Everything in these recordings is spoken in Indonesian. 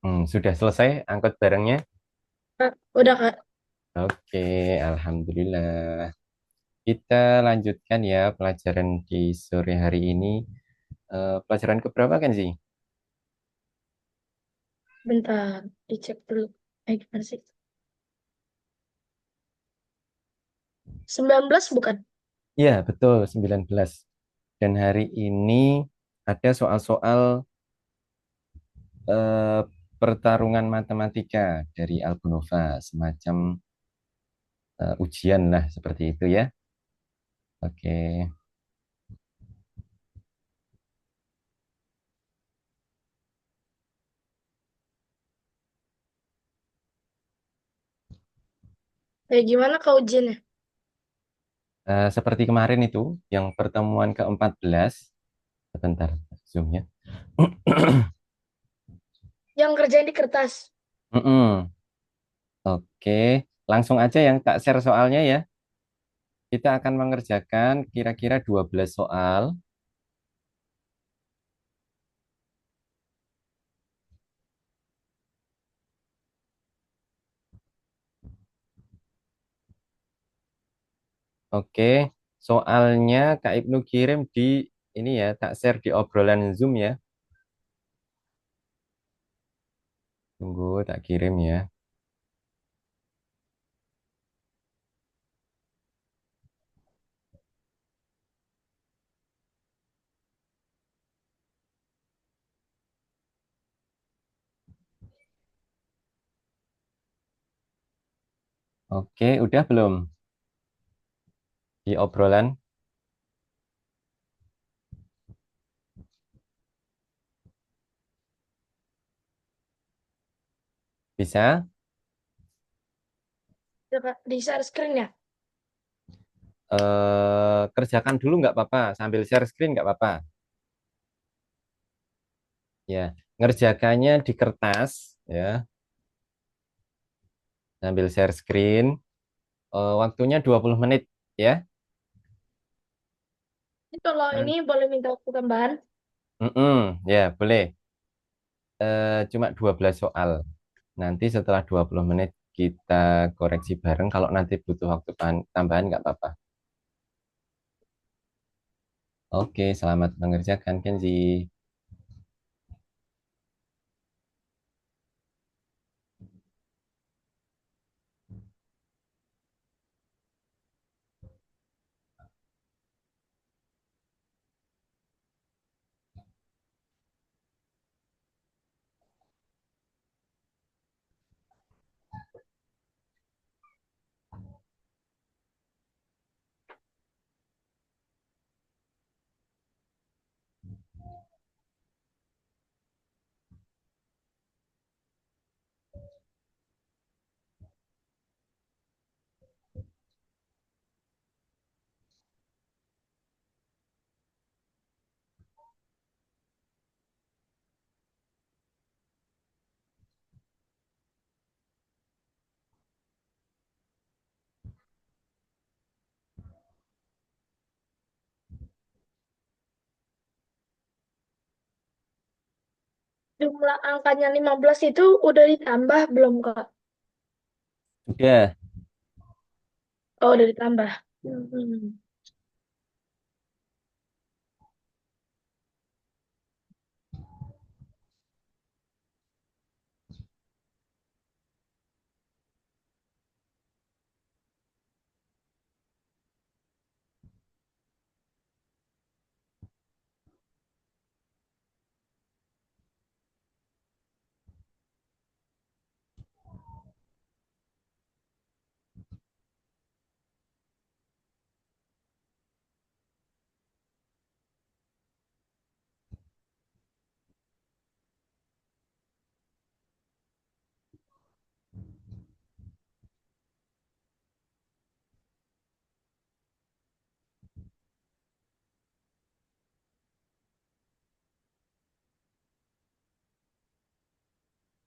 Sudah selesai angkut barangnya? Kak, udah Kak. Oke, alhamdulillah. Kita lanjutkan ya pelajaran di sore hari ini. Pelajaran keberapa kan sih? Bentar, dicek dulu. Gimana sih? 19 bukan? Ya, betul, 19. Dan hari ini ada soal-soal eh, pertarungan matematika dari Algonova, semacam ujian lah seperti itu ya. Oke. Gimana Kak ujiannya? Seperti kemarin itu, yang pertemuan ke-14. Sebentar, zoomnya. Yang kerjain di kertas. Mm-mm. Oke, langsung aja yang tak share soalnya ya. Kita akan mengerjakan kira-kira 12 soal. Oke, soalnya Kak Ibnu kirim di ini ya, tak share di obrolan Zoom ya. Tunggu, tak kirim ya. Oke, udah belum di obrolan? Bisa? Ya, Kak, di share screen ya? Kerjakan dulu nggak apa-apa, sambil share screen nggak apa-apa. Ya, ngerjakannya di kertas ya, sambil share screen. Waktunya 20 menit ya. Ini kalau ini Nan- boleh minta waktu tambahan? ya, boleh. Cuma 12 soal. Nanti setelah 20 menit kita koreksi bareng. Kalau nanti butuh waktu tambahan nggak apa-apa. Oke, selamat mengerjakan Kenzi. Jumlah angkanya 15 itu udah ditambah belum Kak? Udah. Oh, udah ditambah. Hmm.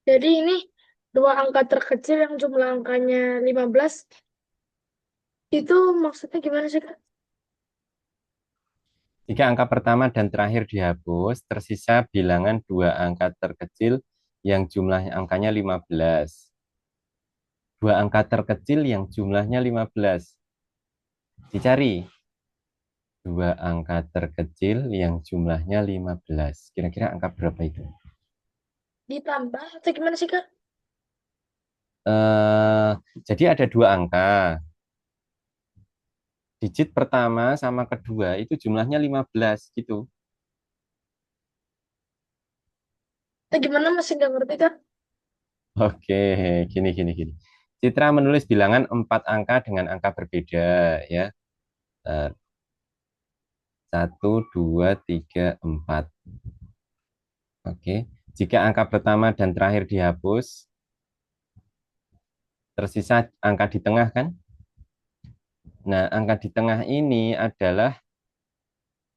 Jadi ini dua angka terkecil yang jumlah angkanya 15 itu maksudnya gimana sih Kak? Jika angka pertama dan terakhir dihapus, tersisa bilangan dua angka terkecil yang jumlahnya angkanya 15. Dua angka terkecil yang jumlahnya 15. Dicari dua angka terkecil yang jumlahnya 15. Kira-kira angka berapa itu? Ditambah atau gimana sih, Kak? Eh, jadi ada dua angka. Digit pertama sama kedua itu jumlahnya 15 gitu. Atau gimana masih nggak ngerti, Kak? Oke, gini. Citra menulis bilangan 4 angka dengan angka berbeda ya. Eh, 1, 2, 3, 4. Oke. Jika angka pertama dan terakhir dihapus, tersisa angka di tengah kan? Nah, angka di tengah ini adalah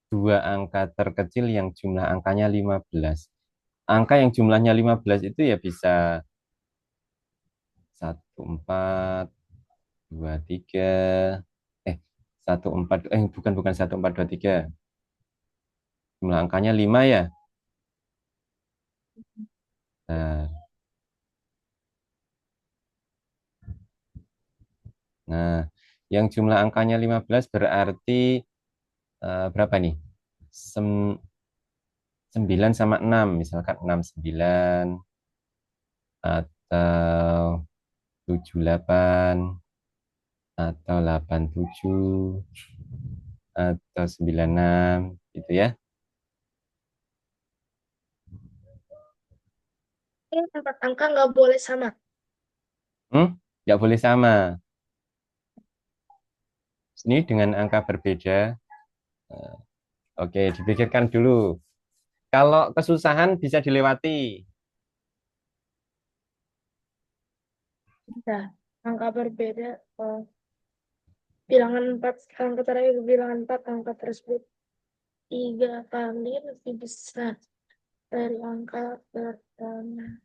dua angka terkecil yang jumlah angkanya 15. Angka yang jumlahnya 15 itu ya bisa 14, 23, eh 14, bukan 1423. Jumlah angkanya 5 ya. Nah, nah, yang jumlah angkanya 15 berarti berapa nih? Sem 9 sama 6, misalkan 69 atau 78 atau 87 atau 96 gitu ya. Ini empat angka nggak boleh sama. Hmm? Nggak boleh sama. Ini dengan angka berbeda. Oke, dipikirkan dulu. Kalau kesusahan bisa dilewati. Nah, angka berbeda. Bilangan 4, angka terakhir bilangan 4, angka tersebut 3 kali lebih besar dari angka pertama.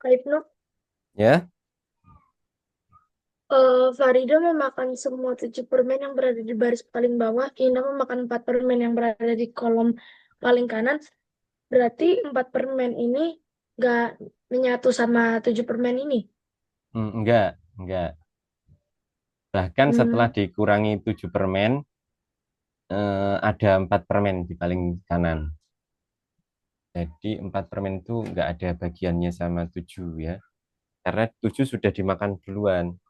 Kak Ibnu, Ya, Farida memakan semua 7 permen yang berada di baris paling bawah. Ina memakan 4 permen yang berada di kolom paling kanan. Berarti 4 permen ini nggak menyatu sama 7 permen ini. enggak. Bahkan setelah Hmm, dikurangi 7 permen, ada 4 permen di paling kanan. Jadi 4 permen itu enggak ada bagiannya sama 7 ya. Karena 7 sudah dimakan duluan.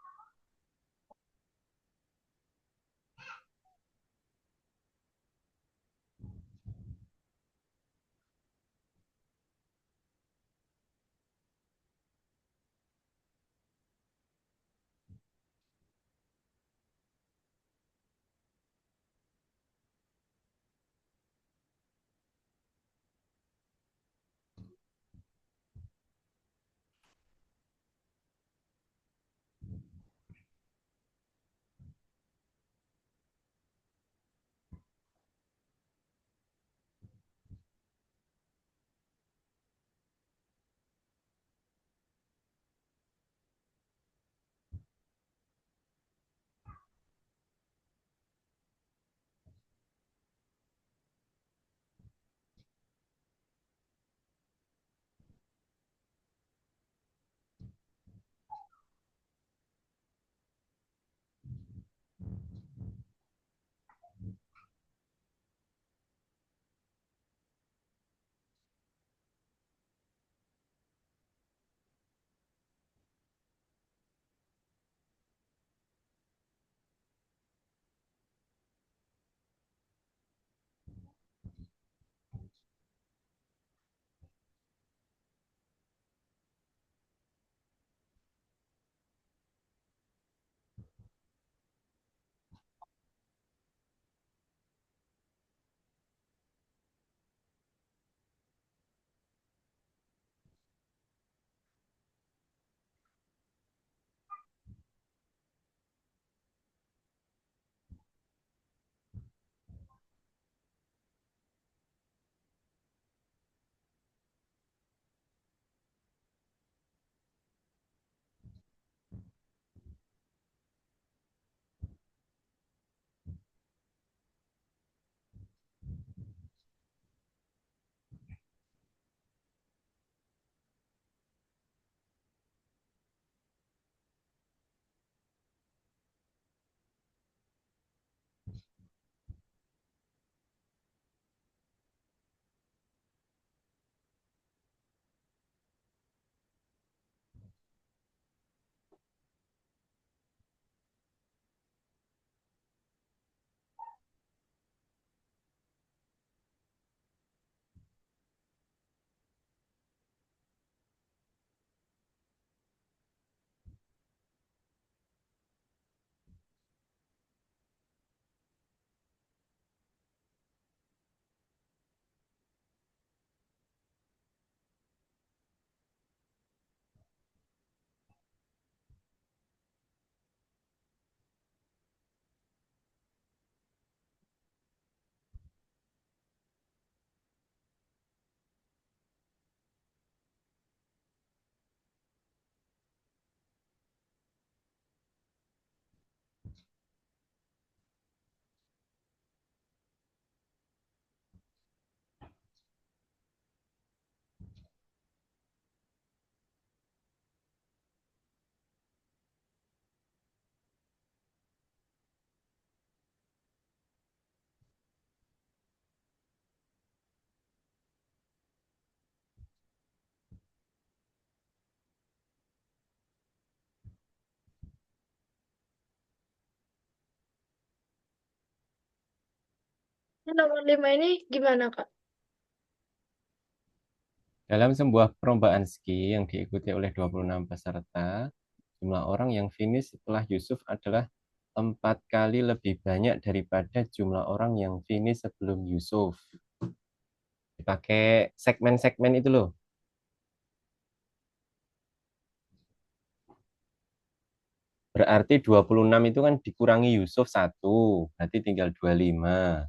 nomor 5 ini gimana, Kak? Dalam sebuah perlombaan ski yang diikuti oleh 26 peserta, jumlah orang yang finish setelah Yusuf adalah 4 kali lebih banyak daripada jumlah orang yang finish sebelum Yusuf. Dipakai segmen-segmen itu loh. Berarti 26 itu kan dikurangi Yusuf satu, berarti tinggal 25.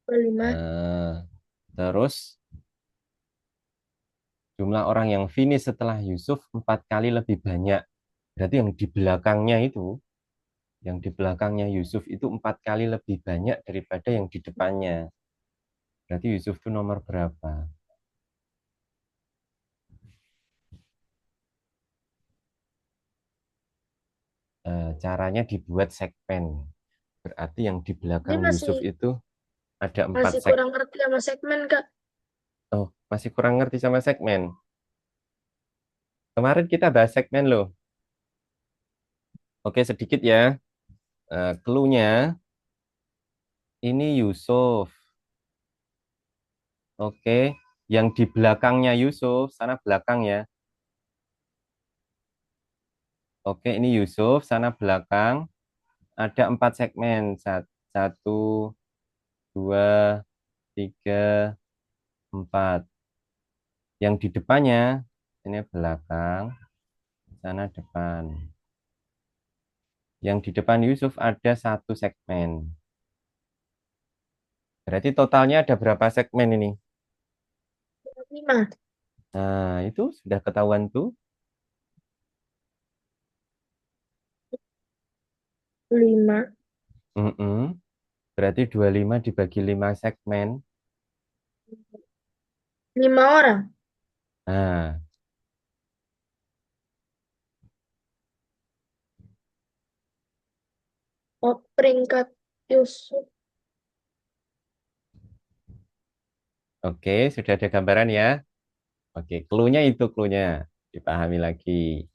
25. Nah, terus jumlah orang yang finish setelah Yusuf 4 kali lebih banyak. Berarti yang di belakangnya Yusuf itu 4 kali lebih banyak daripada yang di depannya. Berarti Yusuf itu nomor berapa? Caranya dibuat segmen. Berarti yang di Ini belakang masih Yusuf itu ada 4 masih seg. kurang ngerti sama segmen, Kak. Oh, masih kurang ngerti sama segmen. Kemarin kita bahas segmen loh. Oke, sedikit ya. Clue-nya ini Yusuf. Oke, yang di belakangnya Yusuf, sana belakang ya. Oke, ini Yusuf, sana belakang. Ada 4 segmen. Satu, dua, tiga, empat. Yang di depannya, ini belakang, sana depan. Yang di depan Yusuf ada 1 segmen. Berarti totalnya ada berapa segmen ini? 5. Nah, itu sudah ketahuan tuh. 5. Mm-mm. Berarti 25 dibagi 5 segmen. 5 orang. Nah, Oh, peringkat Yusuf. oke, sudah ada gambaran ya. Oke, clue-nya itu clue-nya. Dipahami lagi.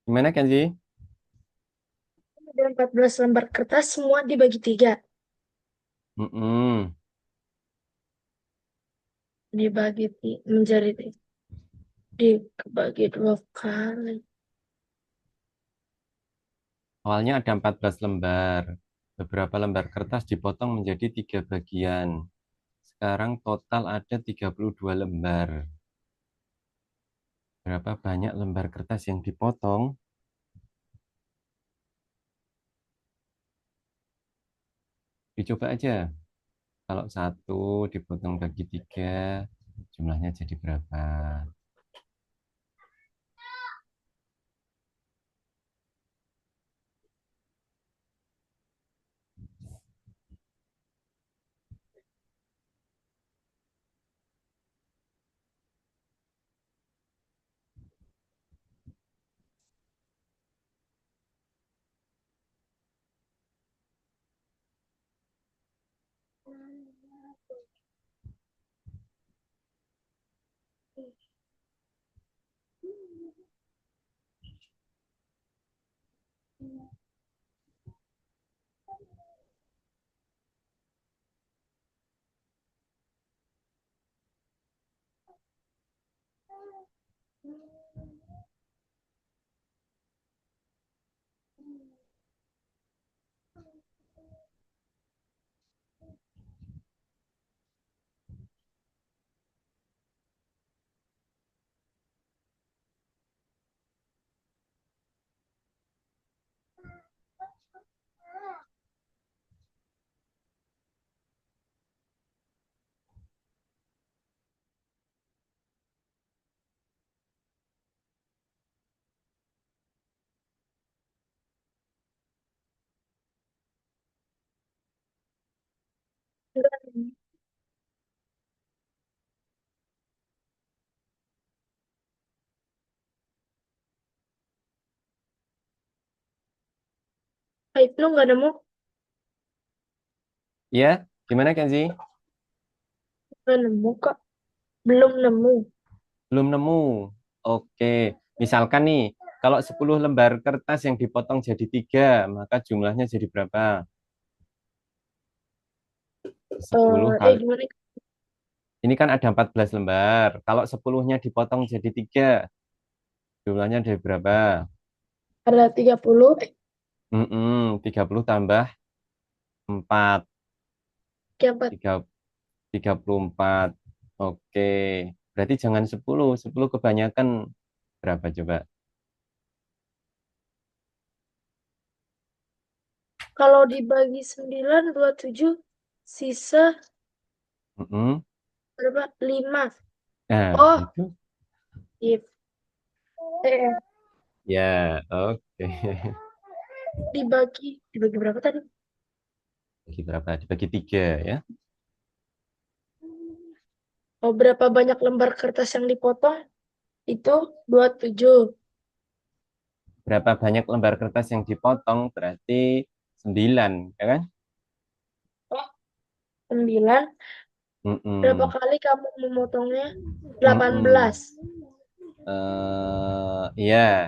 Gimana Kenzi? Ada 14 lembar kertas, semua dibagi 3. Mm-mm. Menjadi dibagi 2 kali. Awalnya ada 14 lembar. Beberapa lembar kertas dipotong menjadi 3 bagian. Sekarang total ada 32 lembar. Berapa banyak lembar kertas yang dipotong? Dicoba aja. Kalau satu dipotong bagi 3, jumlahnya jadi berapa? Ibnu nggak nemu? Ya, gimana Kenzi? Nggak nemu kok. Belum nemu. Belum nemu. Oke, misalkan nih, kalau 10 lembar kertas yang dipotong jadi 3, maka jumlahnya jadi berapa? 10 kali. Gimana? Ini kan ada 14 lembar. Kalau 10-nya dipotong jadi 3, jumlahnya jadi berapa? Ada 30. 30 tambah 4. 4. 34. Oke. Berarti jangan 10. 10 kebanyakan berapa coba? Kalau dibagi 9, 7. Sisa Mm-mm. berapa? 5. Nah, Oh, itu. if. Eh, Ya, oke. dibagi berapa tadi? Bagi berapa? Dibagi 3 ya. Oh, berapa banyak lembar kertas yang dipotong? Itu 27. Berapa banyak lembar kertas yang dipotong? Berarti 9, ya kan? Oh, 9. Berapa Mm-mm. kali kamu memotongnya? 18. Mm-mm. Iya.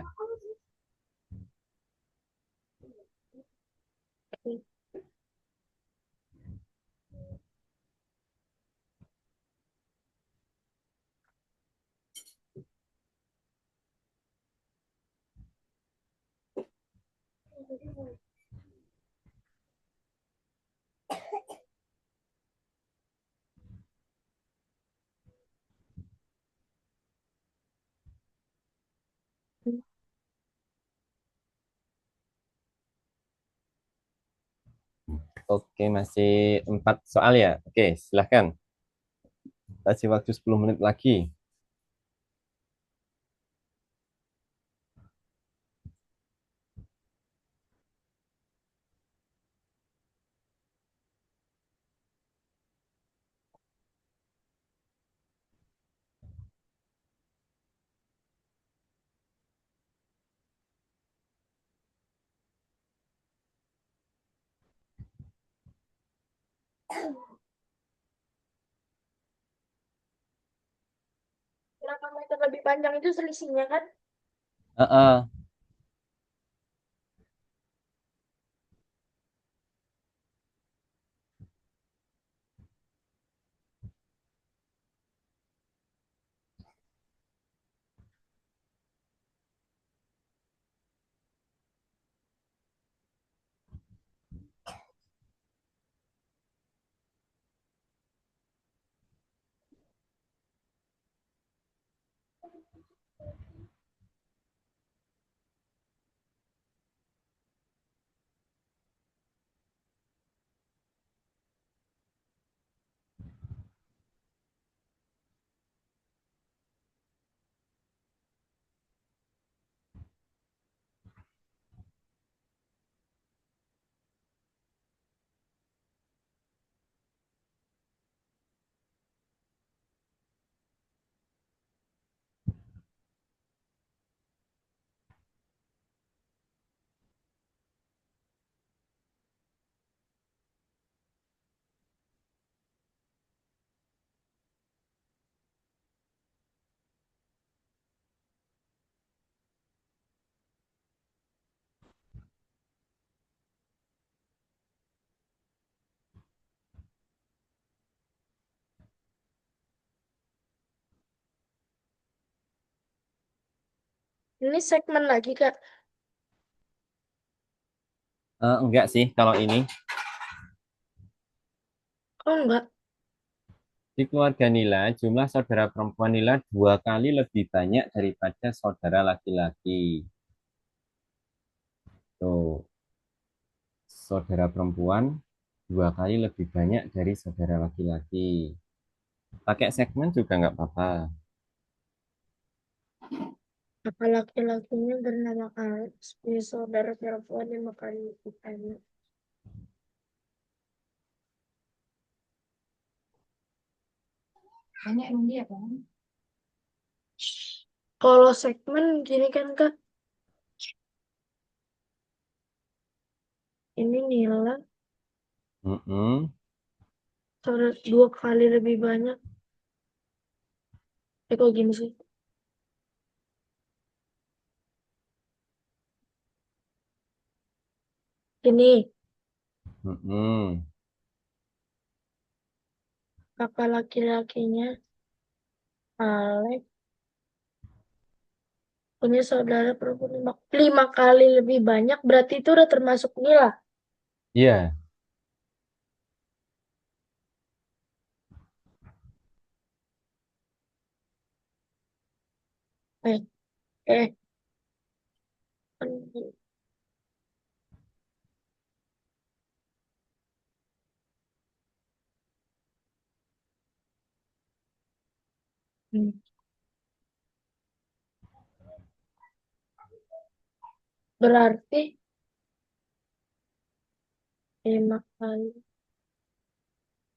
Oke, masih 4 soal ya. Oke, silahkan. Kasih waktu 10 menit lagi. Berapa meter lebih panjang itu selisihnya kan? Heeh. Ini segmen lagi, Kak. Enggak sih kalau ini. Oh, enggak. Di keluarga Nila, jumlah saudara perempuan Nila dua kali lebih banyak daripada saudara laki-laki. Tuh, saudara perempuan dua kali lebih banyak dari saudara laki-laki. Pakai segmen juga nggak apa-apa. Kakak laki-lakinya bernama Alex, punya saudara perempuan 5 kali lebih banyak. Banyak emang dia kan? Kalau segmen gini kan, Kak, ini Nila, Mm-mm. saudara 2 kali lebih banyak. Kok gini sih? Ini Mm-mm. kakak laki-lakinya Alex punya saudara perempuan 5 kali lebih banyak. Berarti itu udah termasuk Nila. Iya, Eh, eh, hmm, berarti 5 kali.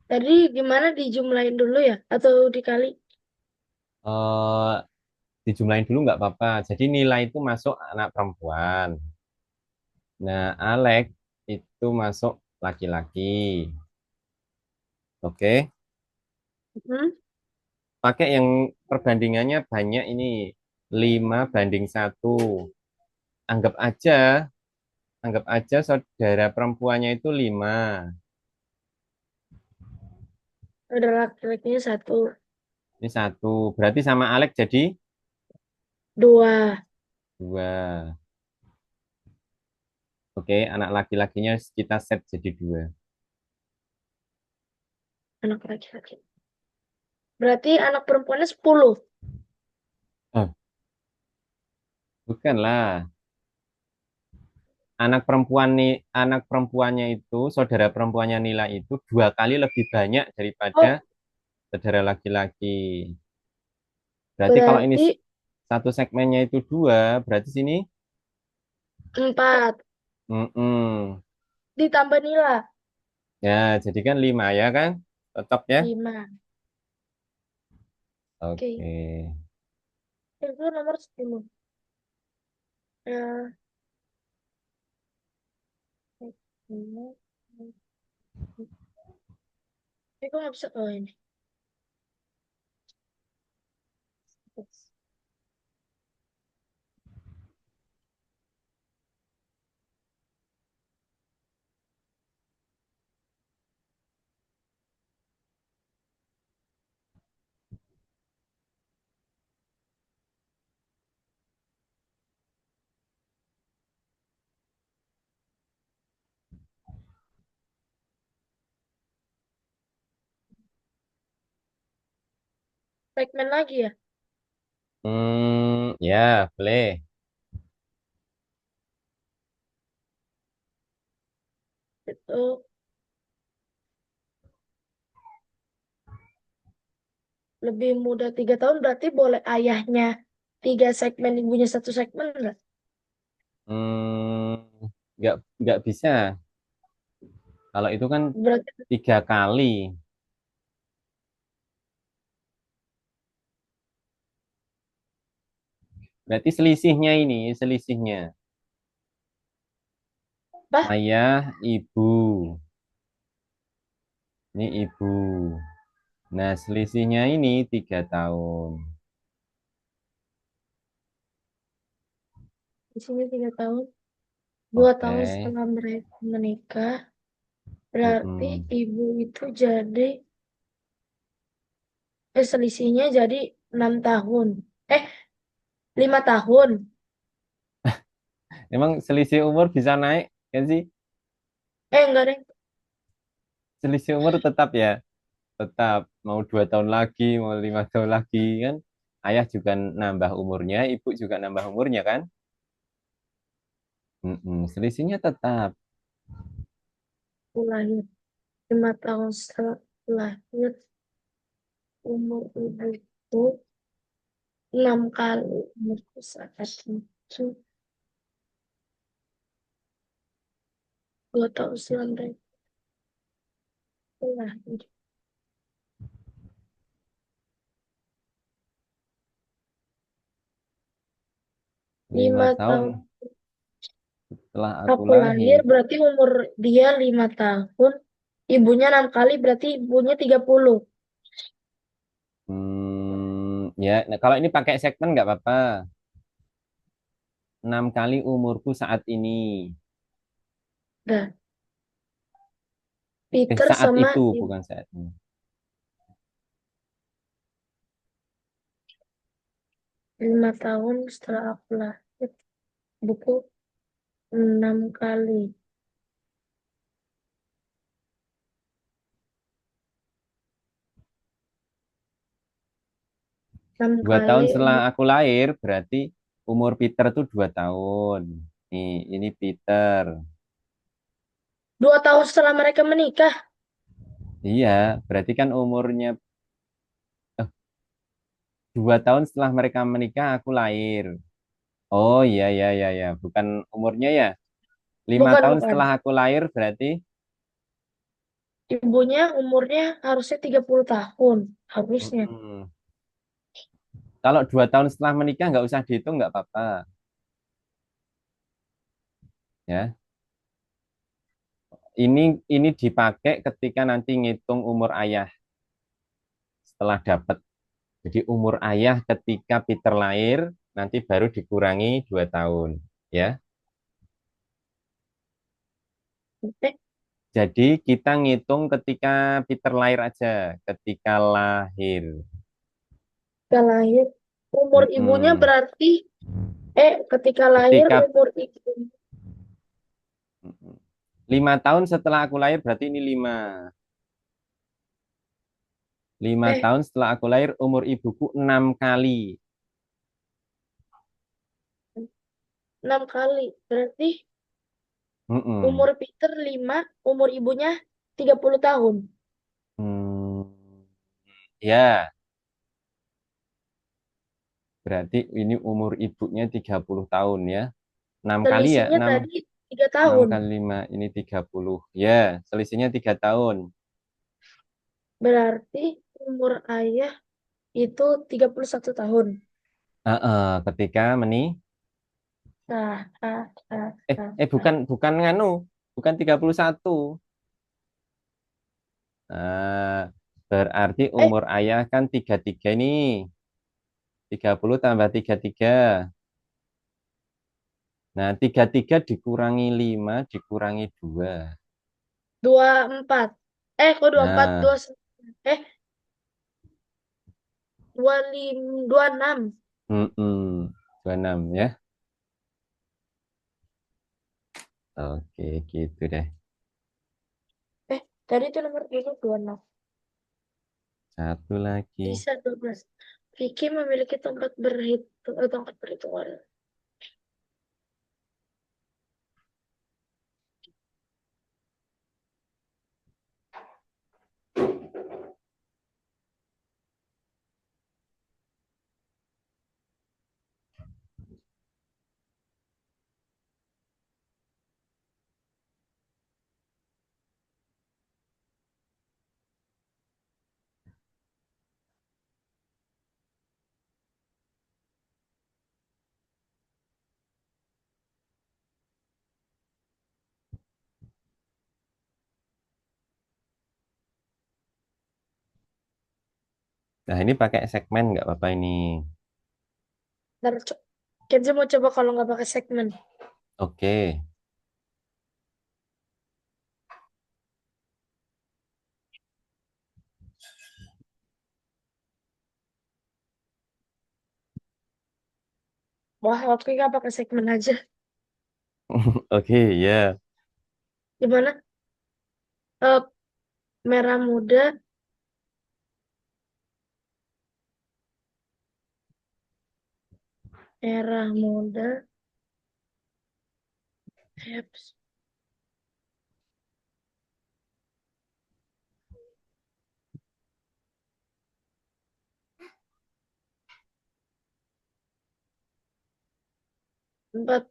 Tadi gimana dijumlahin dulu ya? Atau dikali? eh, dijumlahin dulu nggak apa-apa. Jadi nilai itu masuk anak perempuan. Nah, Alex itu masuk laki-laki. Oke, Hmm? pakai yang perbandingannya banyak ini 5 banding 1. Anggap aja, anggap aja saudara perempuannya itu 5. Ada laki-lakinya 1, Ini 1. Berarti sama Alex jadi 2. 2. Oke, anak laki-lakinya kita set jadi 2. Anak laki-laki. Berarti anak perempuannya 10. Oh, bukanlah. Anak perempuannya itu, saudara perempuannya Nila itu 2 kali lebih banyak daripada Oh, saudara laki-laki. Berarti kalau ini berarti satu segmennya itu 2, berarti sini 4. mm-mm. Ditambah Nila. Ya, jadi kan 5 ya kan? Cocok ya? 5. Oke. Oke. Itu nomor 10. Ya. Ini. Ini kok nggak bisa? Oh, ini. Segmen lagi ya? Ya, boleh. Itu lebih muda 3 tahun berarti boleh ayahnya 3 segmen, ibunya 1 segmen nggak? Hmm, nggak bisa. Kalau itu kan Berarti 3 kali. Berarti selisihnya ini, selisihnya. apa? Ayah, ibu. Ini ibu. Nah, selisihnya ini 3 tahun. Di sini 3 tahun. 2 tahun Oke. setelah mereka menikah, berarti Mm-mm. ibu itu jadi, selisihnya jadi 6 tahun. Eh, 5 tahun. Emang selisih umur bisa naik kan sih? Enggak deh. Selisih umur tetap ya, tetap mau 2 tahun lagi, mau 5 tahun lagi kan? Ayah juga nambah umurnya, ibu juga nambah umurnya kan? Selisihnya tetap. Aku lahir 5 tahun setelah lahir, umur ibuku 6 kali umurku saat itu. 2 tahun setelah mereka lahir. lima lima tahun tahun setelah aku aku lahir lahir. berarti umur dia 5 tahun. Ibunya 6 kali berarti ibunya 30. Ya, nah, kalau ini pakai segmen nggak apa-apa. 6 kali umurku saat ini. Nah, Peter Saat sama itu, bukan saat ini. 5 tahun setelah aku lahir. Buku 6 kali. 6 Dua kali tahun setelah umur. aku lahir, berarti umur Peter tuh 2 tahun. Nih, ini Peter. 2 tahun setelah mereka menikah. Iya, berarti kan umurnya 2 tahun setelah mereka menikah, aku lahir. Oh iya, iya, iya, iya. Bukan umurnya ya. lima Bukan, tahun bukan. setelah aku lahir, berarti Ibunya umurnya harusnya 30 tahun. Harusnya. mm-mm. Kalau 2 tahun setelah menikah, nggak usah dihitung, nggak apa-apa. Ya, ini dipakai ketika nanti ngitung umur ayah setelah dapat. Jadi umur ayah ketika Peter lahir nanti baru dikurangi 2 tahun, ya. Oke. Jadi kita ngitung ketika Peter lahir aja, ketika lahir. Ketika lahir. Umur ibunya Mm-mm. berarti, ketika lahir Ketika umur ibu. mm-mm. 5 tahun setelah aku lahir berarti ini lima. Lima Eh, tahun setelah aku lahir umur ibuku 6 kali. 6 kali. Berarti Mm-mm. umur Peter 5, umur ibunya 30 tahun. Hmm, ya, berarti ini umur ibunya 30 tahun ya. 6 kali ya, Selisihnya 6 tadi 3 6 tahun. kali 5 ini 30. Ya, selisihnya 3 tahun. Berarti umur ayah itu 31 tahun. Ketika Ah, ah, ah, ah. bukan bukan nganu, bukan 31. Berarti Eh, umur ayah kan 33 ini. 30 tambah 33. Nah, 33 dikurangi 5 dikurangi 2. 24. Kok 24? Nah, Eh, 25, 26. 26 ya. Oke, gitu deh. Tadi itu nomor 26. Satu lagi. Bisa 12. Vicky memiliki tongkat berhitungan. Nah, ini pakai segmen nggak apa-apa ini. Ntar Kenzi mau coba kalau nggak pakai segmen. Oke. Wah, oke nggak pakai segmen aja. Oke, ya. Gimana? Eh, merah muda, merah muda, Heps. Empat,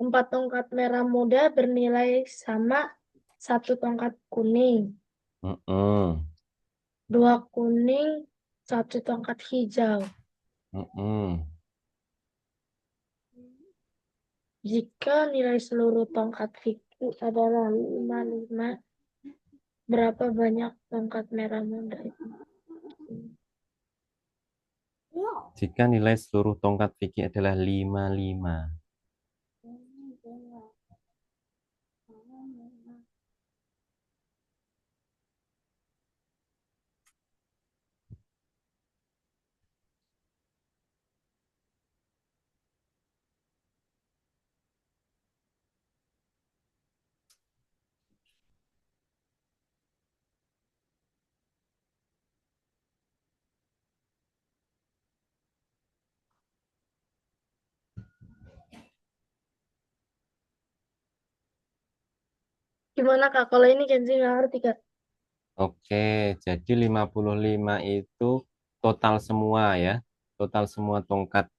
empat tongkat merah muda bernilai sama satu tongkat kuning. Mm-mm. Dua kuning, satu tongkat hijau. Mm-mm. Jika nilai seluruh tongkat Vicky adalah 55, berapa banyak tongkat merah muda itu? Jika nilai seluruh tongkat Vicky adalah 55. Gimana Kak? Kalau ini Kenzi nggak ngerti Kak. Oke, jadi 55 itu total semua ya. Total semua tongkat.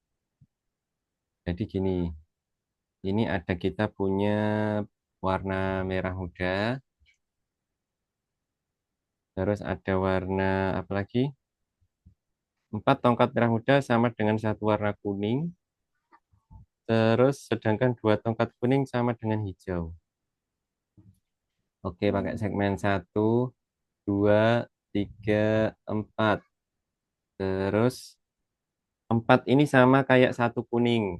Jadi gini, ini ada kita punya warna merah muda, terus ada warna apa lagi? Empat tongkat merah muda sama dengan satu warna kuning, terus sedangkan dua tongkat kuning sama dengan hijau. Oke, pakai segmen satu, dua, tiga, empat. Terus empat ini sama kayak satu kuning.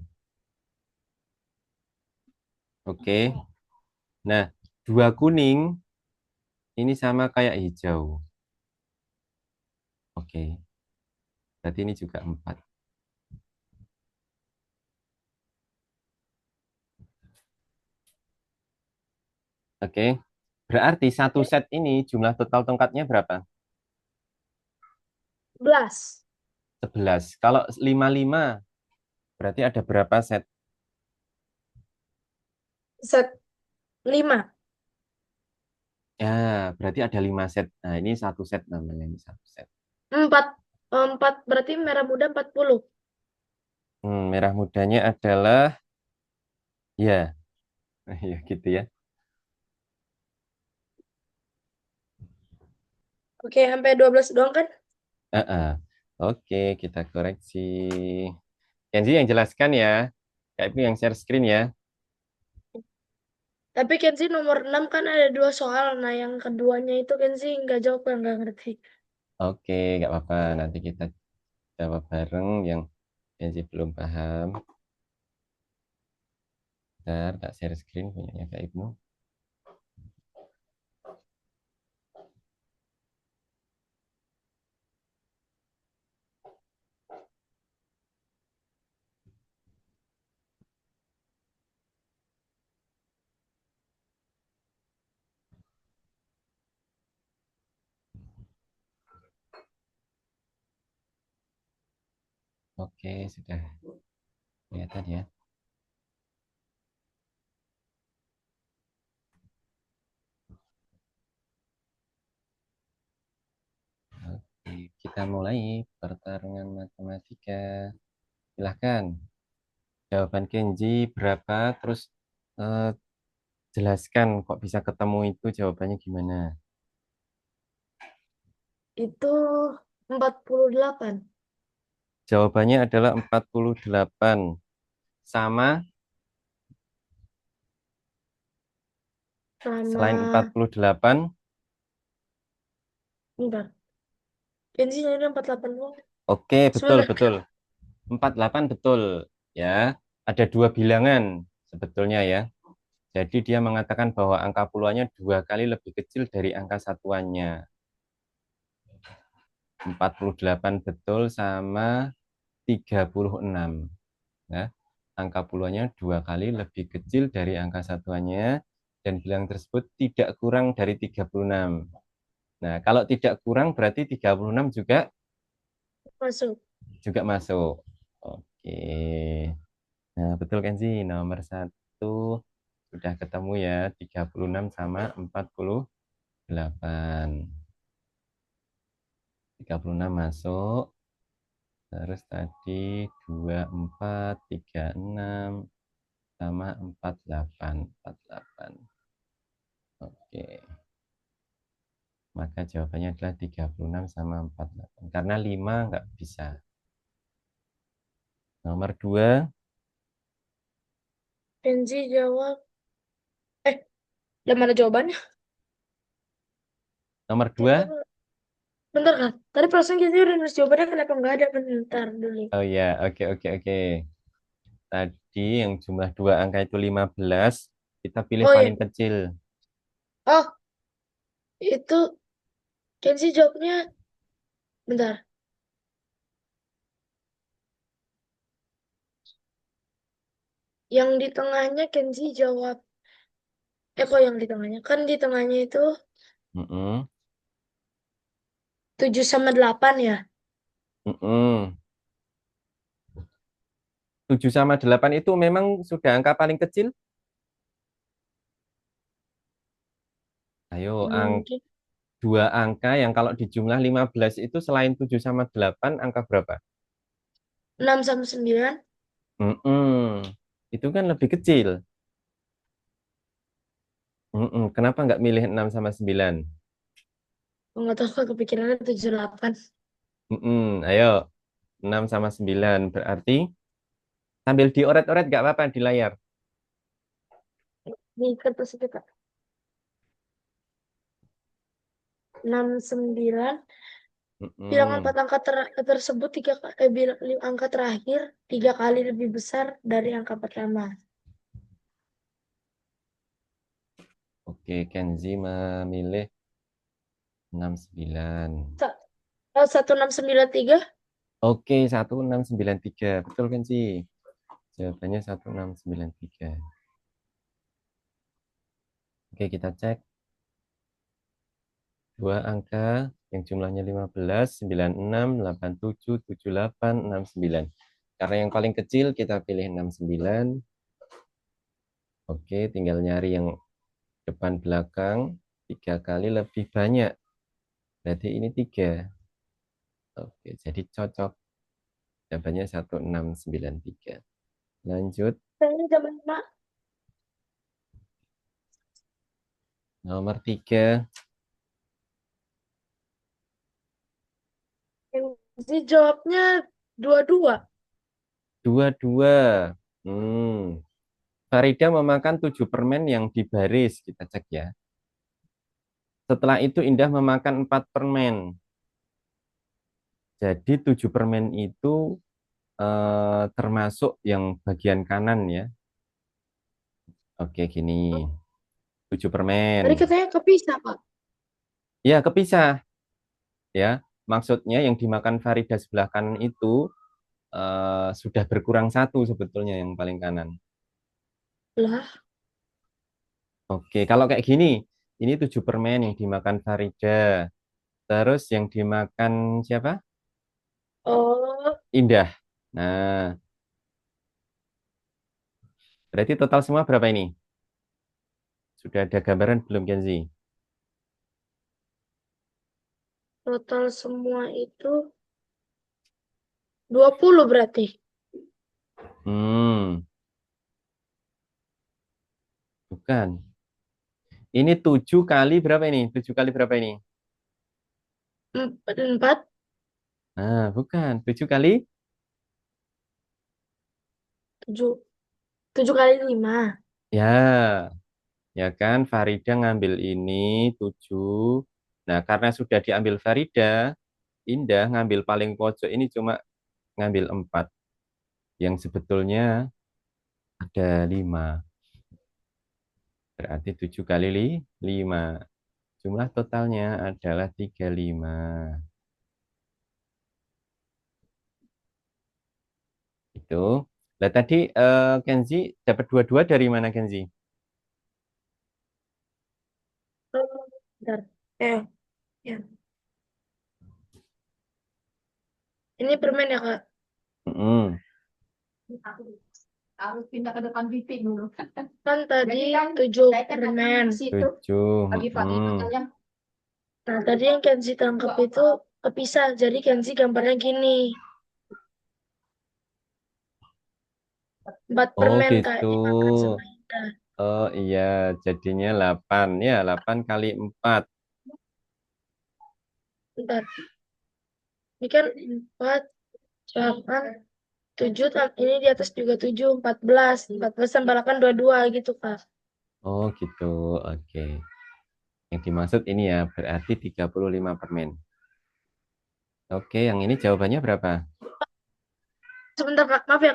Oke. Nah, dua kuning ini sama kayak hijau. Oke. Berarti ini juga empat. Oke. Berarti satu set ini jumlah total tongkatnya berapa? 11. 11. Kalau 55 berarti ada berapa set? Set 5. Ya, berarti ada 5 set. Nah, ini satu set namanya. Ini satu set. 4. 4 berarti merah muda 40. Merah mudanya adalah, ya, ya gitu ya. Oke, sampai 12 doang kan? Heeh. Oke, kita koreksi. Kenzi yang jelaskan ya. Kayak itu yang share screen ya. Tapi Kenzi nomor 6 kan ada dua soal. Nah, yang keduanya itu Kenzi nggak jawab, yang nggak ngerti. Oke, nggak apa-apa. Nanti kita jawab bareng yang Kenzi belum paham. Bentar, tak share screen punyanya Kak Ibnu. Oke, sudah kelihatan ya. Oke, kita mulai pertarungan matematika. Silahkan. Jawaban Kenji berapa? Terus eh, jelaskan kok bisa ketemu itu jawabannya gimana. Itu 48 Jawabannya adalah 48. Sama selain sama 48. bentar. Kenzi jadi 48 doang. Oke, betul, Sebentar. betul. 48 betul. Ya, ada dua bilangan sebetulnya ya. Jadi dia mengatakan bahwa angka puluhannya dua kali lebih kecil dari angka satuannya. 48 betul sama 36. Ya. Angka puluhannya dua kali lebih kecil dari angka satuannya dan bilangan tersebut tidak kurang dari 36. Nah, kalau tidak kurang berarti 36 juga Masuk. masuk. Oke. Nah, betul kan sih nomor satu sudah ketemu ya 36 sama 48. 36 masuk. Terus tadi 24, 36 sama 48. 48. Oke. Maka jawabannya adalah 36 sama 48. Karena 5 nggak bisa. Nomor 2. Kenzi jawab. Eh, udah mana jawabannya? Nomor Kenzi 2. bentar kan? Tadi perasaan Kenzi udah nulis jawabannya kenapa nggak ada? Bentar dulu. Oh ya, oke, oke, oke. Tadi yang jumlah dua angka itu 15. Kita pilih Oh iya. paling kecil. Oh, itu Kenzi jawabnya bentar. Yang di tengahnya Kenzi jawab. Kok yang di tengahnya? Kan di tengahnya itu Mm-mm. 7 sama 8 ya? Mm-mm. 7 sama 8 itu memang sudah angka paling kecil. Ayo, Mungkin dua angka yang kalau dijumlah 15 itu selain 7 sama 8, angka berapa? 6 sama 9. Mm-mm. Itu kan lebih kecil. Mm-mm. Kenapa nggak milih 6 sama 9? Nggak tahu kok kepikirannya 78. Mm-mm. Ayo, 6 sama 9. Berarti sambil dioret-oret nggak apa-apa di layar. Di kertas itu Kak. 69. Bilangan Mm-mm. empat angka tersebut angka terakhir 3 kali lebih besar dari angka pertama. Oke, Kenzi memilih 69. 1693. Oke, 1693. Betul kan sih? Jawabannya 1693. Oke, kita cek. Dua angka yang jumlahnya 15, 96, 87, 78, 69. Karena yang paling kecil kita pilih 69. Oke, tinggal nyari yang depan belakang. Tiga kali lebih banyak. Berarti ini 3. Oke, jadi cocok. Jawabannya 1693. Lanjut, Kayaknya zaman mak. nomor 3. Jadi jawabnya dua-dua. 22. Hmm. Farida memakan 7 permen yang di baris. Kita cek ya. Setelah itu Indah memakan 4 permen. Jadi 7 permen itu termasuk yang bagian kanan ya. Oke, gini. 7 permen. Tadi katanya kepisah, Pak. Ya, kepisah ya. Maksudnya yang dimakan Farida sebelah kanan itu sudah berkurang satu sebetulnya yang paling kanan. Lah. Oke, kalau kayak gini, ini 7 permen yang dimakan Farida. Terus yang dimakan siapa? Oh, Indah. Nah, berarti total semua berapa ini? Sudah ada gambaran belum, Kenzi? Total semua itu 20 berarti. Hmm, bukan. Ini 7 kali berapa ini? 7 kali berapa ini? 4, Nah, bukan. 7 kali? 7. 7 kali 5. Ya, ya kan? Farida ngambil ini 7. Nah, karena sudah diambil Farida, Indah ngambil paling pojok ini cuma ngambil 4. Yang sebetulnya ada 5. Berarti 7 kali 5. Jumlah totalnya adalah 35. Itu. Nah, tadi Kenzi dapat dua-dua dari mana, Kenzi? Bentar. Ya. Ini permen ya, Kak? Mm-mm. Aku harus pindah ke depan pipi dulu. Kan tadi Jadi kan 7 saya kan datang permen. ke situ 7. pagi-pagi Mm-mm. kalian Nah, tadi yang Kenzi tangkap itu kepisah. Jadi Kenzi gambarnya gini. 4 Oh permen, Kak, gitu. dimakan sama Indah. Oh iya, jadinya 8. Ya, 8 kali 4. Bentar. Ini kan 4, 8, 7. Ini di atas juga 7, 14. 14 tambah 8, 22 gitu, Kak. Oh gitu, oke. Yang dimaksud ini ya, berarti 35 permen. Oke, yang ini jawabannya berapa? Sebentar, Kak. Maaf ya.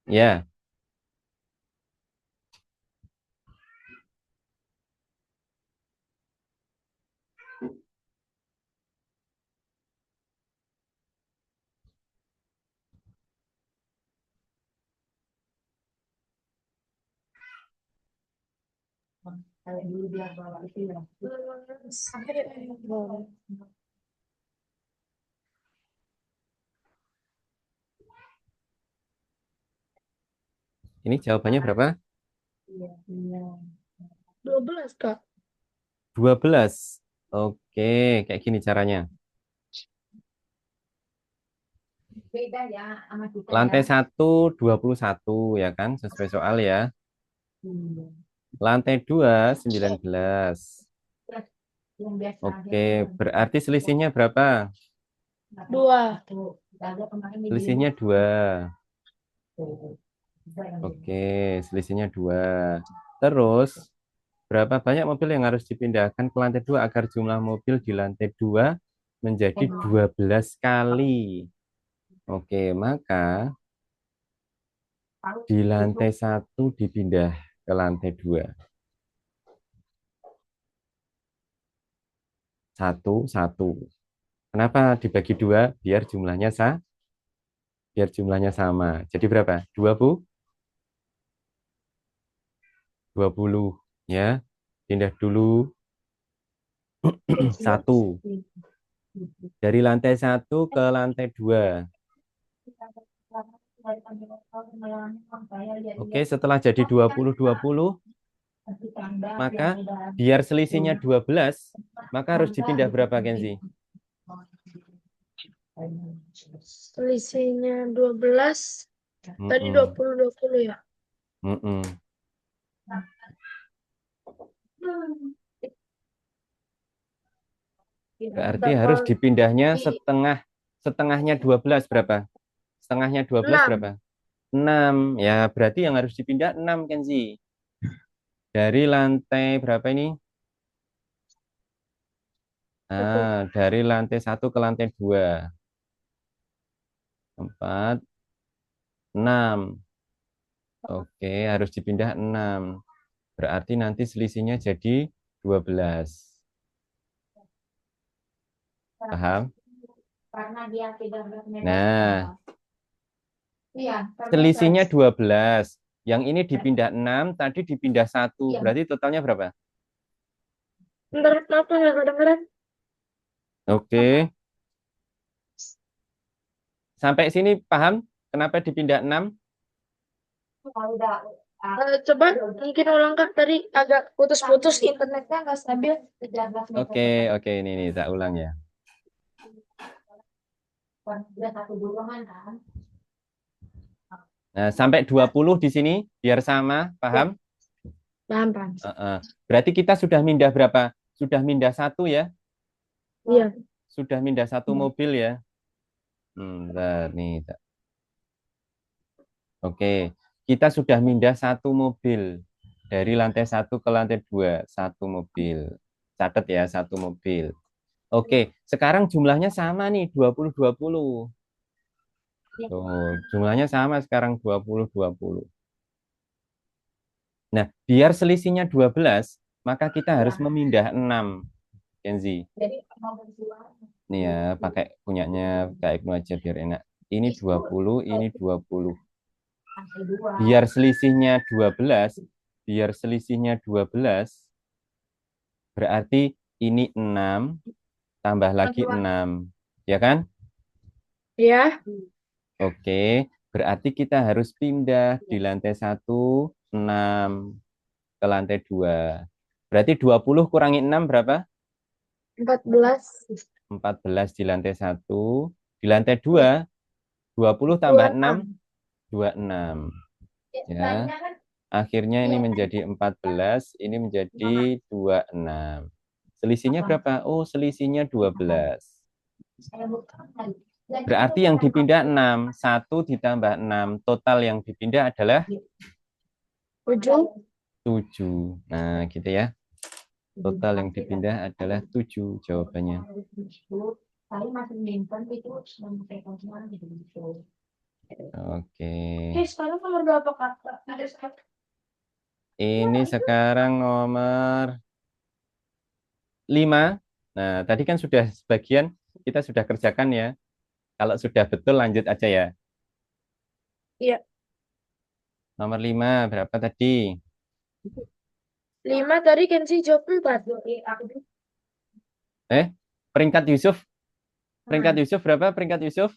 Ya, kayak dulu dia bawa itu ya. ini jawabannya berapa? Iya, iya. 12, Kak. 12. Oke, kayak gini caranya. Beda ya sama kita ya. Lantai 1, 21 ya kan, sesuai soal ya. Hmm. Lantai 2, 19. Yang biasa aja Oke, tuh. berarti selisihnya berapa? 2. Tuh, ada kemarin di Selisihnya 2. tuh. Bisa yang di- Oke, selisihnya 2. Terus, berapa banyak mobil yang harus dipindahkan ke lantai 2 agar jumlah mobil di lantai 2 menjadi 12 kali? Oke, maka Tahu di itu lantai 1 dipindah ke lantai 2. Satu, satu. Kenapa dibagi 2? Biar jumlahnya sama. Jadi berapa? 2, Bu? 20. Ya, pindah dulu satu. Dari lantai 1 ke lantai 2. Oke, setelah jadi 20, 20, maka biar selisihnya 12, maka harus dipindah berapa, Kenzi? Selisihnya 12. Tadi Mm-mm, 20, 20 ya. mm-mm. Berarti harus Bakal dipindahnya di setengahnya 12 berapa? Setengahnya 12 6. berapa? 6. Ya, berarti yang harus dipindah 6, Kenzi. Dari lantai berapa ini? Satu. Nah, dari lantai 1 ke lantai 2. 4, 6. Oke, harus dipindah 6. Berarti nanti selisihnya jadi 12. Paham? karena dia tidak bermedan. Nah, Iya, karena selisihnya 12. Yang ini dipindah 6, tadi dipindah 1. iya. Berarti totalnya berapa? Bentar, maaf nggak kedengeran. Oke, sampai sini paham? Kenapa dipindah 6? Coba mungkin ulang Kak, tadi agak putus-putus internetnya nggak stabil. Oke, ini tak ulang ya. Nah, sampai 20 di sini biar sama, paham? Paham, paham. Berarti kita sudah mindah berapa? Sudah mindah 1 ya? Iya. Sudah mindah 1 mobil ya? Bentar, nih. Oke, kita sudah mindah 1 mobil dari lantai 1 ke lantai 2, 1 mobil. Catat ya, 1 mobil. Oke, sekarang jumlahnya sama nih, 20-20. Tuh, jumlahnya sama sekarang 20-20. Nah, biar selisihnya 12, maka kita harus memindah 6, Kenzi. Nih ya, pakai punyanya Kak Ibnu aja biar enak. Ini 20, ini 20. Biar selisihnya 12, berarti ini 6 tambah lagi 6. Ya kan? Iya. Oke, berarti kita harus pindah di lantai 1, 6 ke lantai 2. Berarti 20 kurangi 6 berapa? 14. 14 di lantai 1. Di lantai 2, 20 tambah 6, 26. Ya. Akhirnya ini menjadi 14, ini menjadi 26. Selisihnya berapa? Oh, selisihnya 12. Berarti yang dipindah 6. 1 ditambah 6. Total yang dipindah adalah 7. 7. Nah, gitu ya. Total yang dipindah adalah 7 jawabannya. Oke. Oke, sekarang nomor berapa Kak? Ini sekarang nomor 5. Nah, tadi kan sudah sebagian kita sudah kerjakan ya. Kalau sudah betul lanjut aja ya. Iya. Nomor 5 berapa tadi? 5 tadi Kenzi jawab 4. Peringkat Yusuf. Peringkat Yusuf berapa? Peringkat Yusuf?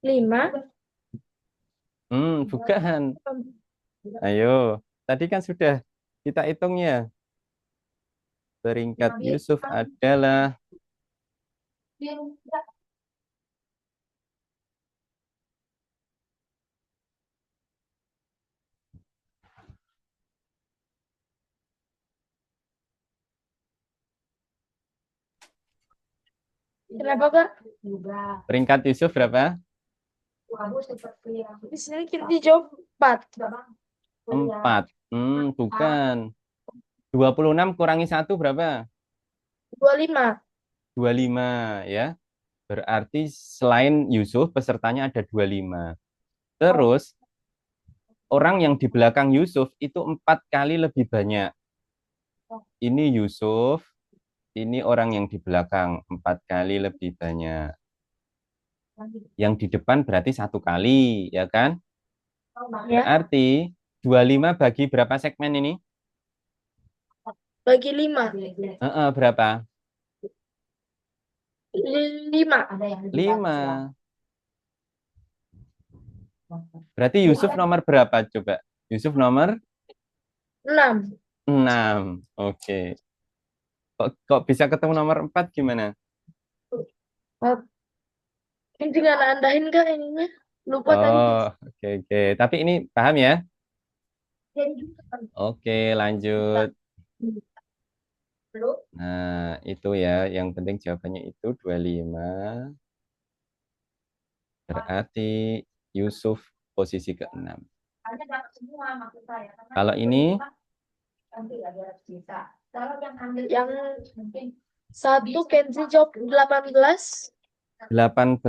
5. Bukan. Ayo. Tadi kan sudah kita hitungnya. Peringkat Yusuf adalah Kenapa Kak? peringkat Yusuf berapa? Di sini Kenzi jawab 4. 4. Bukan. 26 kurangi 1 berapa? 25. 25 ya. Berarti selain Yusuf pesertanya ada 25. Terus orang yang di belakang Yusuf itu 4 kali lebih banyak. Ini Yusuf, ini orang yang di belakang 4 kali lebih banyak. Yang di depan berarti 1 kali, ya kan? Ya. Berarti 25 bagi berapa segmen ini? Bagi 5. Berapa? 5. 5. Berarti Yusuf nomor berapa coba? Yusuf nomor 6. 6. Oke. Kok bisa ketemu nomor 4 gimana? Ini tinggal nandain Kak ininya. Lupa tadi. Oke. Tapi ini paham ya? Oke, lanjut. Nah, itu ya. Yang penting jawabannya itu 25. Berarti Yusuf posisi ke-6. Kalau ini Yang 1 Kenzi jawab 18. 18.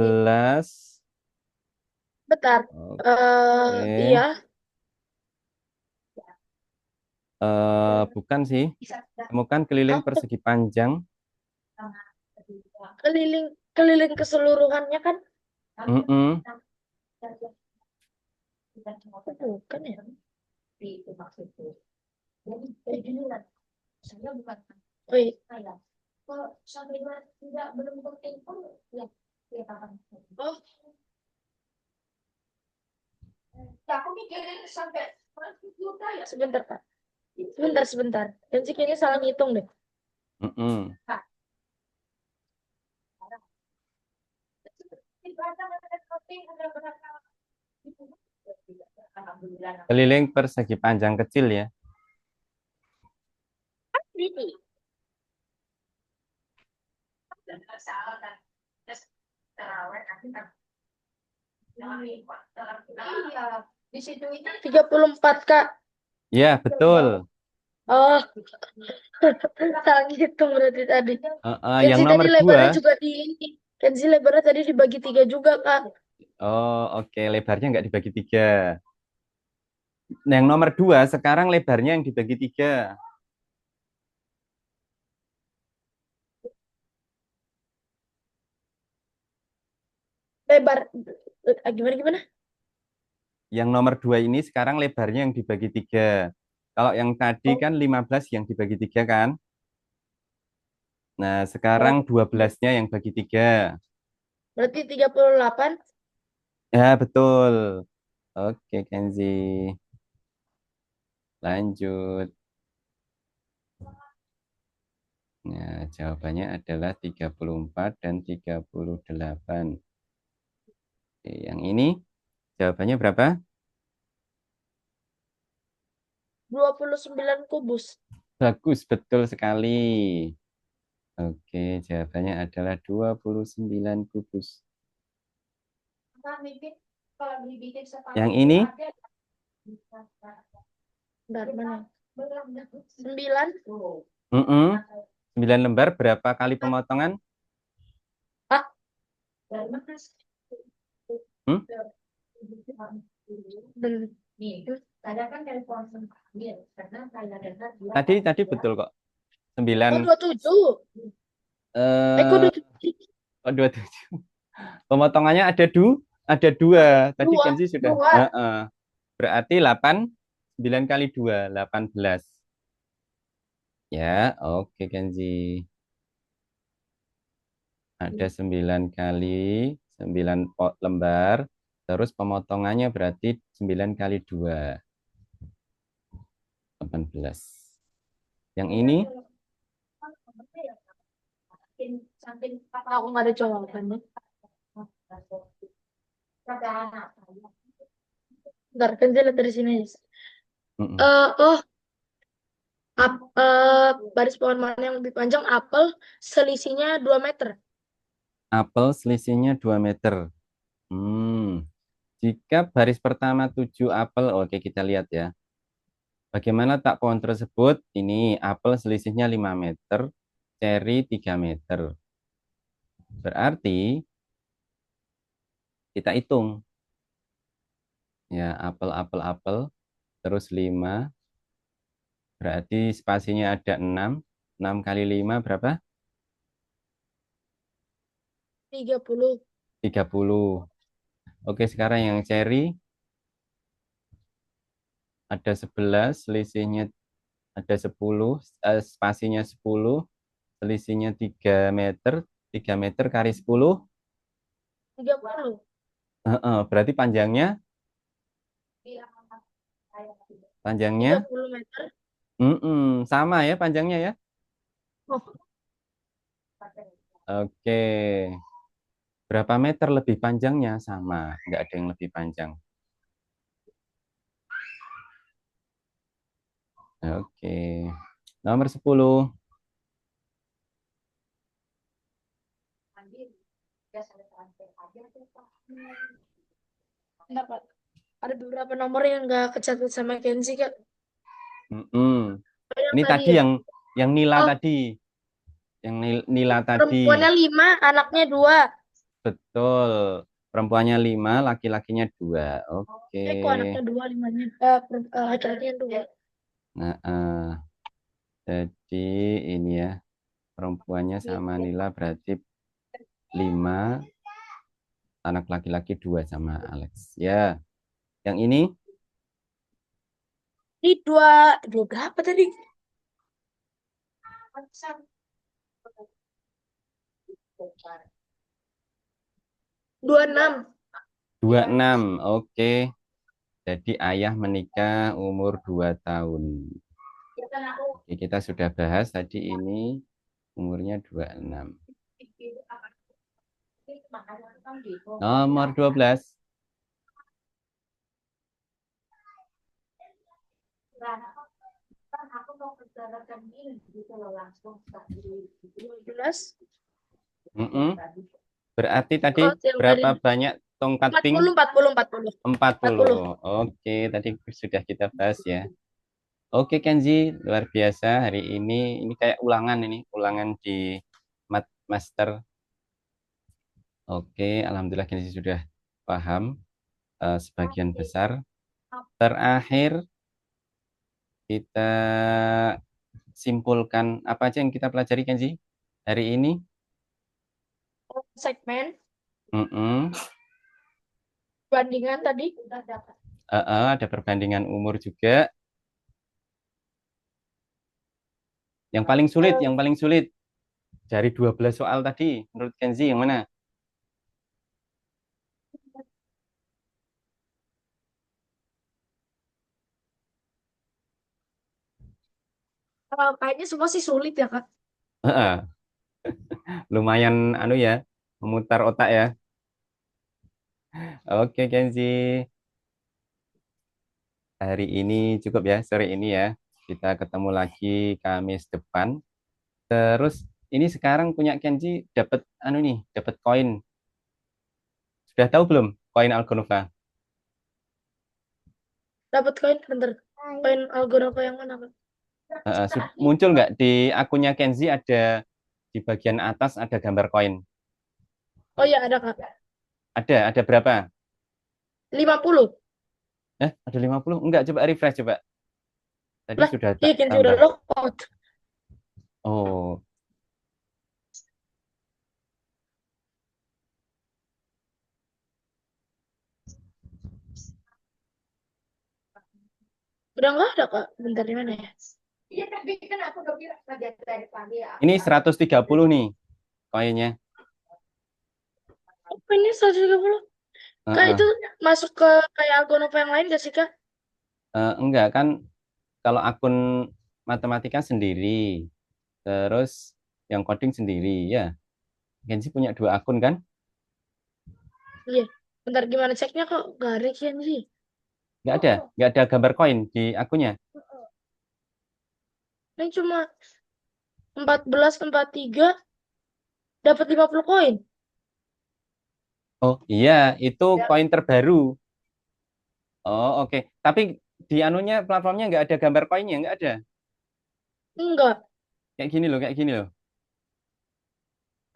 Bentar. Oke. Iya. Bukan sih. Temukan keliling persegi panjang. Keliling keseluruhannya kan? Mm-mm. Bukan ya? Wait. Oh. Sebentar, Kak. Sebentar. Kenzi kayaknya salah ngitung deh. Mm-mm. Keliling persegi panjang kecil ya. Iya, di situ itu 34, Kak. Ya, betul. Oh, salah ngitung berarti tadi. Yang Kenzi tadi nomor lebarnya 2. juga di ini. Kenzi lebarnya tadi dibagi 3 juga, Kak. Oh, oke. Lebarnya nggak dibagi 3. Nah, yang nomor 2 sekarang lebarnya yang dibagi 3. Lebar. Gimana? Yang nomor 2 ini sekarang lebarnya yang dibagi 3. Kalau yang tadi Oh, kan 15 yang dibagi 3 kan? Nah, oh. sekarang 12-nya yang bagi 3. Berarti 38. Ya, betul. Oke, Kenzi. Lanjut. Nah, jawabannya adalah 34 dan 38. Oke, yang ini jawabannya berapa? 29 kubus. Bagus, betul sekali. Oke, jawabannya adalah 29 kubus. Yang ini? Bentar, mana? 9. 9 lembar berapa kali pemotongan? Ah, Hmm? ben- Tadi betul kok. 9 Oh, 27. Kok eh 27? 27. Pemotongannya ada 2. Tadi Dua. Kenzi sudah. Dua. Berarti 9 kali 2, 18. Ya, oke Kenzi. Ada 9 kali 9 lembar. Terus pemotongannya berarti 9 kali 2, 18. Yang ini Aku nggak ada jawabannya. Bentar, kan saya lihat dari sini. Oh, baris pohon mana yang lebih panjang? Apel, selisihnya 2 meter. apel selisihnya 2 meter. Hmm. Jika baris pertama 7 apel, oke kita lihat ya. Bagaimana tak pohon tersebut? Ini apel selisihnya 5 meter, ceri 3 meter. Berarti kita hitung. Ya, apel, terus 5. Berarti spasinya ada 6. 6 kali 5 berapa? 30. 30. Oke, sekarang yang ceri ada 11, selisihnya ada 10, spasinya 10, selisihnya 3 meter. 3 meter kali 10, 30. berarti panjangnya 30 meter. sama ya panjangnya ya. Oh, Oke. Berapa meter lebih panjangnya? Sama, nggak ada yang lebih panjang. Oke. Nomor 10. bentar, Pak. Ada beberapa nomor yang nggak kecatat sama Kenzi, Kak. Yang Ini tadi tadi ya. yang nila Oh, tadi. Yang nila tadi. perempuannya 5, anaknya 2. Betul. Perempuannya 5, laki-lakinya 2. Oke. Kok anaknya 2, 5-nya. Laki-lakinya 2. Nah, jadi ini ya. Perempuannya sama Nila berarti 5. Anak laki-laki 2 sama Alex. Ya. Yang ini Ini 2 berapa tadi? 26. 26. Oke. Jadi ayah menikah umur 2 tahun. Ya kan aku Oke, kita sudah bahas tadi ini umurnya 26. makanya kan gitu. Nomor 12. Kan aku mau bicarakan ini gitu loh langsung tadi gitu. 12. Mm-mm. Berarti tadi Oh, yang dari berapa banyak tongkat pink? 40, 40, 40. 40. 40. Oke, tadi sudah kita bahas ya. Oke, Kenzi, luar biasa hari ini kayak ulangan ini, ulangan di Master. Oke, alhamdulillah Kenzi sudah paham sebagian besar. Terakhir kita simpulkan apa aja yang kita pelajari Kenzi hari ini. Segmen Mm-mm. bandingan tadi. Ada perbandingan umur juga. Yang paling sulit dari 12 soal tadi, menurut Kenzi yang mana? Kayaknya semua sih sulit ya, Kak. Lumayan anu ya, memutar otak ya. Oke, Kenzi. Hari ini cukup ya, sore ini ya. Kita ketemu lagi Kamis depan. Terus ini sekarang punya Kenzi dapat anu nih, dapat koin. Sudah tahu belum koin Algonova? Dapat koin, bentar. Koin Algonova yang mana, Kak? Muncul nggak di akunnya Kenzi ada di bagian atas ada gambar koin. Oh iya, ada, Kak. Ada berapa? 50. Ada 50? Enggak, coba refresh coba. Tadi Lah, sudah tak iya Kenzi udah tambah. lockout. Oh, Udah nggak ada, Kak. Bentar, di mana ya? Iya tapi kan aku udah bilang tadi dari pagi ya. ini 130 nih koinnya. Oh, ini 130. Kak, Heeh. itu masuk ke kayak Algonova yang lain gak sih, Kak? Enggak kan kalau akun matematika sendiri, terus yang coding sendiri ya. Kenzi punya 2 akun kan? Iya. Bentar, gimana ceknya kok? Gak ada Kenzi. Nggak ada gambar koin di akunnya. Ini cuma 1443 dapat 50 koin. Oh iya, itu koin terbaru. Oh oke. Tapi di anunya platformnya nggak ada gambar koinnya, nggak ada. Enggak. Kayak gini loh.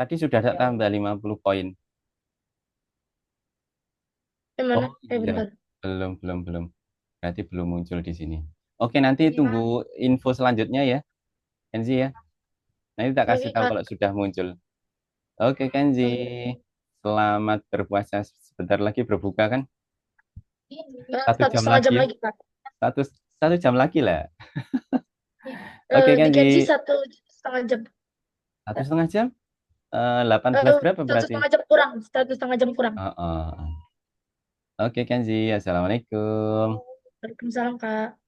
Tadi sudah ada tambah 50 koin. Yang Oh mana? iya, Bentar. belum. Berarti belum muncul di sini. Oke, nanti Gimana? tunggu info selanjutnya ya, Kenzi ya. Nanti tak kasih Oke, tahu Kak. kalau sudah muncul. Oke, Kenzi. Selamat berpuasa. Sebentar lagi berbuka kan? Satu Satu jam setengah lagi jam ya. lagi, Kak. Satu, 1 jam lagi lah. Oke, Di Kenzi Kenzi. 1,5 jam. 1,5 jam? 18 berapa Satu berarti? setengah jam kurang. 1,5 jam kurang. Oh, oh. Oke, Kenzi. Assalamualaikum. Waalaikumsalam, Kak.